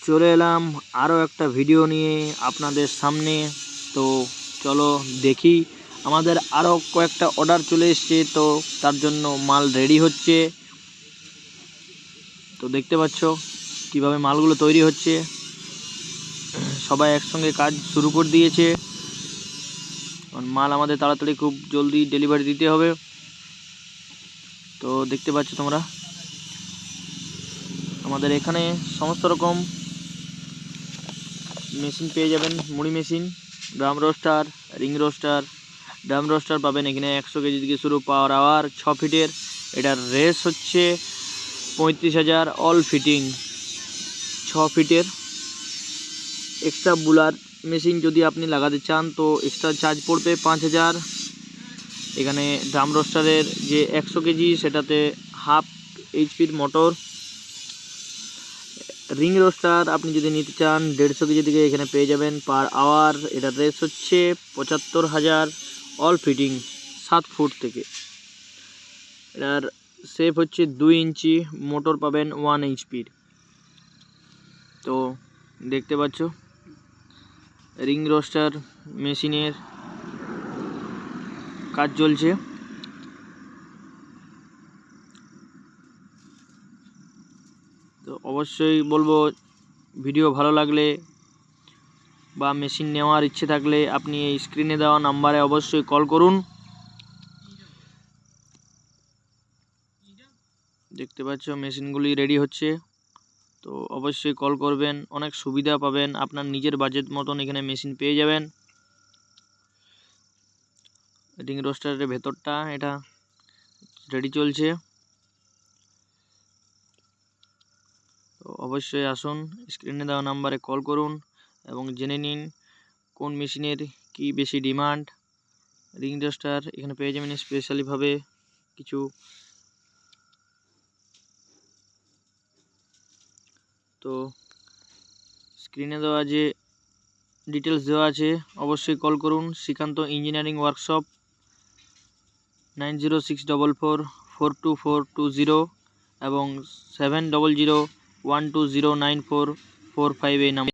চলে এলাম আরও একটা ভিডিও নিয়ে আপনাদের সামনে। তো চলো দেখি, আমাদের আরও কয়েকটা অর্ডার চলে এসছে, তো তার জন্য মাল রেডি হচ্ছে। তো দেখতে পাচ্ছ কিভাবে মালগুলো তৈরি হচ্ছে, সবাই একসঙ্গে কাজ শুরু করে দিয়েছে। মাল আমাদের তাড়াতাড়ি খুব জলদি ডেলিভারি দিতে হবে। তো দেখতে পাচ্ছ তোমরা, আমাদের এখানে সমস্ত রকম মেশিন পেয়ে যাবেন। মুড়ি machine, drum roaster, ring roaster. Drum roaster পাবেন এখানে 100 কেজি থেকে শুরু, পাওয়ার আওয়ার 6 ফিটের। এটার রেস হচ্ছে 35,000, অল ফিটিং 6 ফিটের। এক্সট্রা বুলার মেশিন যদি আপনি লাগাতে চান তো এক্সট্রা চার্জ পড়বে 5,000। এখানে ড্রাম রোস্টারের যে 100 কেজি সেটাতে হাফ এইচপির মোটর। রিং রোস্টার আপনি যদি নিতে চান 150 কেজি থেকে এখানে পেয়ে যাবেন পার আওয়ার। এটার রেস হচ্ছে 75,000, অল ফিটিং 7 ফুট থেকে। এটার শেপ হচ্ছে 2 ইঞ্চি, মোটর পাবেন 1 এইচপির। তো দেখতে পাচ্ছ রিং রোস্টার মেশিনের কাজ চলছে। তো অবশ্যই বলবো, ভিডিও ভালো লাগলে বা মেশিন নেওয়ার ইচ্ছে থাকলে আপনি এই স্ক্রিনে দেওয়া নাম্বারে অবশ্যই কল করুন। দেখতে পাচ্ছ মেশিনগুলি রেডি হচ্ছে, তো অবশ্যই কল করবেন, অনেক সুবিধা পাবেন, আপনার নিজের বাজেট মতন এখানে মেশিন পেয়ে যাবেন। রিং রোস্টারের ভেতরটা এটা রেডি চলছে। তো অবশ্যই আসুন, স্ক্রিনে দেওয়া নাম্বারে কল করুন এবং জেনে নিন কোন মেশিনের কি বেশি ডিমান্ড। রিং রোস্টার এখানে পেয়ে যাবেন স্পেশালিভাবে কিছু। তো স্ক্রিনে দেওয়া যে ডিটেলস দেওয়া আছে অবশ্যই কল করুন। শ্রীকান্ত ইঞ্জিনিয়ারিং ওয়ার্কশপ 9064444220 এবং 7001209445 এই নাম্বার।